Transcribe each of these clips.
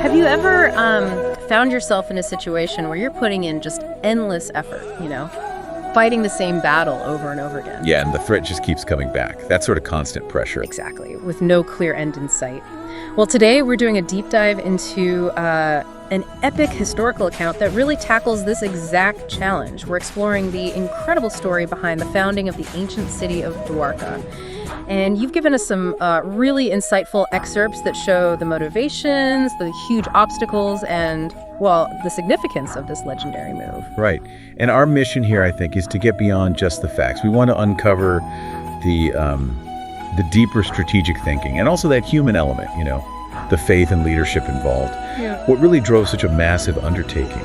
Have you ever found yourself in a situation where you're putting in just endless effort, fighting the same battle over and over again? Yeah, and the threat just keeps coming back. That sort of constant pressure. Exactly, with no clear end in sight. Well, today we're doing a deep dive into an epic historical account that really tackles this exact challenge. We're exploring the incredible story behind the founding of the ancient city of Dwaraka. And you've given us some really insightful excerpts that show the motivations, the huge obstacles, and, well, the significance of this legendary move. Right. And our mission here, I think, is to get beyond just the facts. We want to uncover the deeper strategic thinking and also that human element, the faith and leadership involved. Yeah. What really drove such a massive undertaking?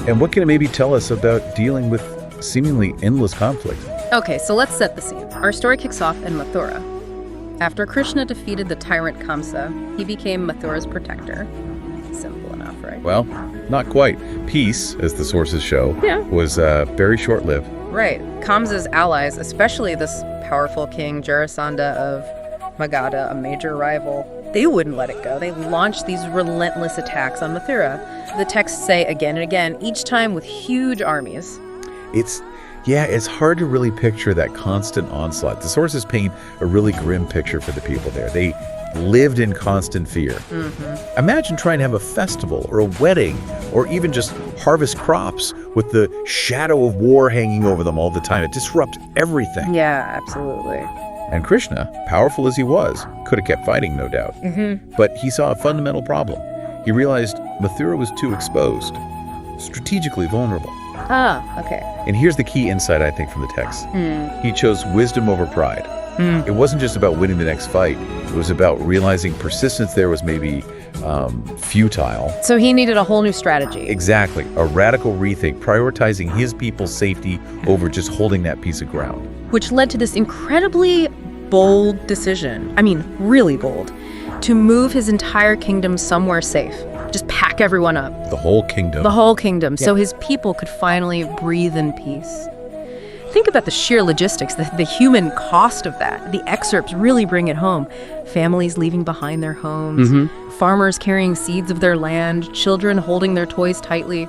And what can it maybe tell us about dealing with seemingly endless conflict? Okay, so let's set the scene. Our story kicks off in Mathura. After Krishna defeated the tyrant Kamsa, he became Mathura's protector. Simple enough, right? Well, not quite. Peace, as the sources show, was very short-lived. Right. Kamsa's allies, especially this powerful king Jarasandha of Magadha, a major rival, they wouldn't let it go. They launched these relentless attacks on Mathura. The texts say again and again, each time with huge armies. It's hard to really picture that constant onslaught. The sources paint a really grim picture for the people there. They lived in constant fear. Mm-hmm. Imagine trying to have a festival or a wedding or even just harvest crops with the shadow of war hanging over them all the time. It disrupts everything. Yeah, absolutely. And Krishna, powerful as he was, could have kept fighting, no doubt. Mm-hmm. But he saw a fundamental problem. He realized Mathura was too exposed, strategically vulnerable. Ah, okay. And here's the key insight, I think, from the text. He chose wisdom over pride. It wasn't just about winning the next fight. It was about realizing persistence there was maybe futile. So he needed a whole new strategy. Exactly. A radical rethink, prioritizing his people's safety over just holding that piece of ground. Which led to this incredibly bold decision. I mean, really bold. To move his entire kingdom somewhere safe. Just pack everyone up. The whole kingdom. The whole kingdom, Yeah. so his people could finally breathe in peace. Think about the sheer logistics, the human cost of that. The excerpts really bring it home. Families leaving behind their homes, farmers carrying seeds of their land, children holding their toys tightly.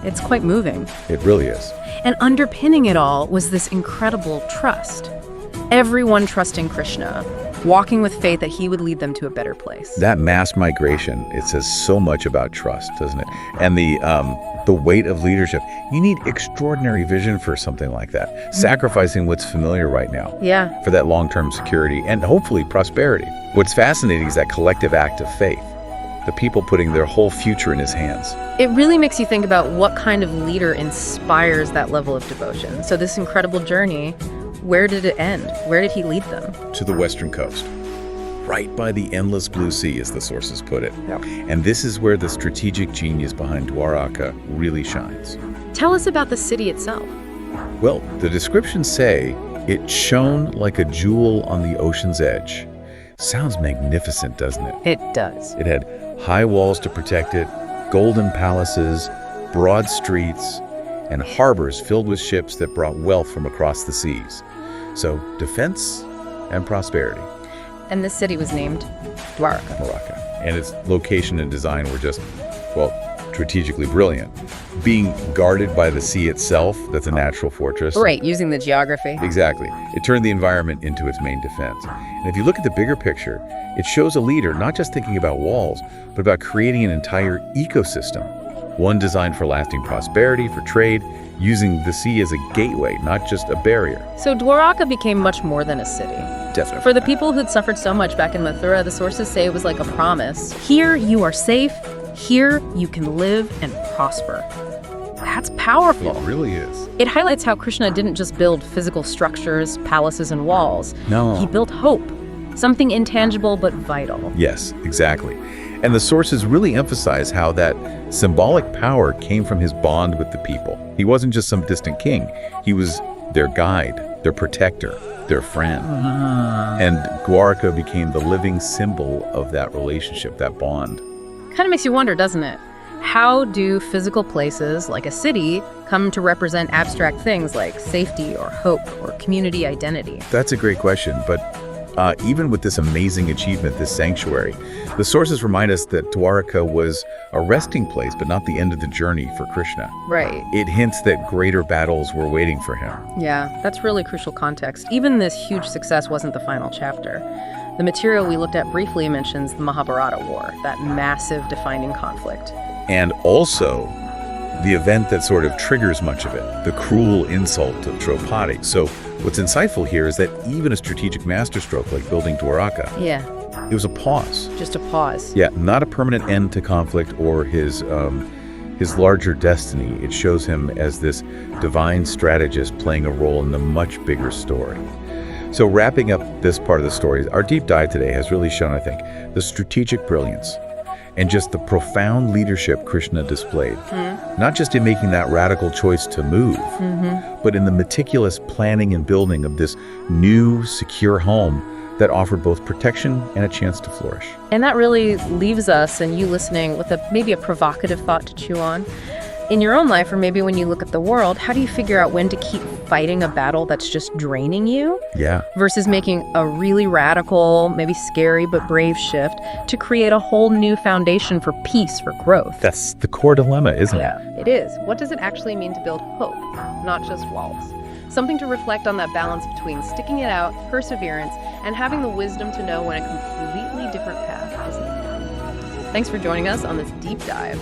It's quite moving. It really is. And underpinning it all was this incredible trust. Everyone trusting Krishna, walking with faith that he would lead them to a better place. That mass migration, it says so much about trust, doesn't it? And the weight of leadership. You need extraordinary vision for something like that. Sacrificing what's familiar right now. Yeah. For that long-term security and hopefully prosperity. What's fascinating is that collective act of faith. The people putting their whole future in his hands. It really makes you think about what kind of leader inspires that level of devotion. So this incredible journey, where did it end? Where did he lead them? To the western coast. Right by the endless blue sea, as the sources put it. Yep. And this is where the strategic genius behind Dwaraka really shines. Tell us about the city itself. Well, the descriptions say it shone like a jewel on the ocean's edge. Sounds magnificent, doesn't it? It does. It had high walls to protect it, golden palaces, broad streets, and harbors filled with ships that brought wealth from across the seas. So, defense and prosperity. And this city was named Dwaraka. And its location and design were just, well, strategically brilliant. Being guarded by the sea itself, that's a natural fortress. Right, using the geography. Exactly. It turned the environment into its main defense. And if you look at the bigger picture, it shows a leader not just thinking about walls, but about creating an entire ecosystem. One designed for lasting prosperity, for trade, using the sea as a gateway, not just a barrier. So Dwaraka became much more than a city. Definitely. For the people who'd suffered so much back in Mathura, the sources say it was like a promise. Here you are safe. Here you can live and prosper. That's powerful. It really is. It highlights how Krishna didn't just build physical structures, palaces, and walls. No. He built hope, something intangible but vital. Yes, exactly. And the sources really emphasize how that symbolic power came from his bond with the people. He wasn't just some distant king. He was their guide, their protector, their friend. And Dwaraka became the living symbol of that relationship, that bond. Kind of makes you wonder, doesn't it? How do physical places, like a city, come to represent abstract things like safety or hope or community identity? That's a great question, but even with this amazing achievement, this sanctuary. The sources remind us that Dwaraka was a resting place, but not the end of the journey for Krishna. Right. It hints that greater battles were waiting for him. Yeah, that's really crucial context. Even this huge success wasn't the final chapter. The material we looked at briefly mentions the Mahabharata War, that massive defining conflict. And also the event that sort of triggers much of it, the cruel insult of Draupadi. So what's insightful here is that even a strategic masterstroke like building Dwaraka, Yeah, it was a pause. just a pause. Yeah, not a permanent end to conflict or his larger destiny. It shows him as this divine strategist playing a role in the much bigger story. So wrapping up this part of the story, our deep dive today has really shown, I think, the strategic brilliance and just the profound leadership Krishna displayed. Not just in making that radical choice to move, but in the meticulous planning and building of this new, secure home that offered both protection and a chance to flourish. And that really leaves us and you listening with maybe a provocative thought to chew on. In your own life, or maybe when you look at the world, how do you figure out when to keep fighting a battle that's just draining you? Yeah. Versus making a really radical, maybe scary but brave shift to create a whole new foundation for peace, for growth. That's the core dilemma, isn't it? Yeah, it is. What does it actually mean to build hope, not just walls? Something to reflect on that balance between sticking it out, perseverance, and having the wisdom to know when a completely different path is needed. Thanks for joining us on this deep dive.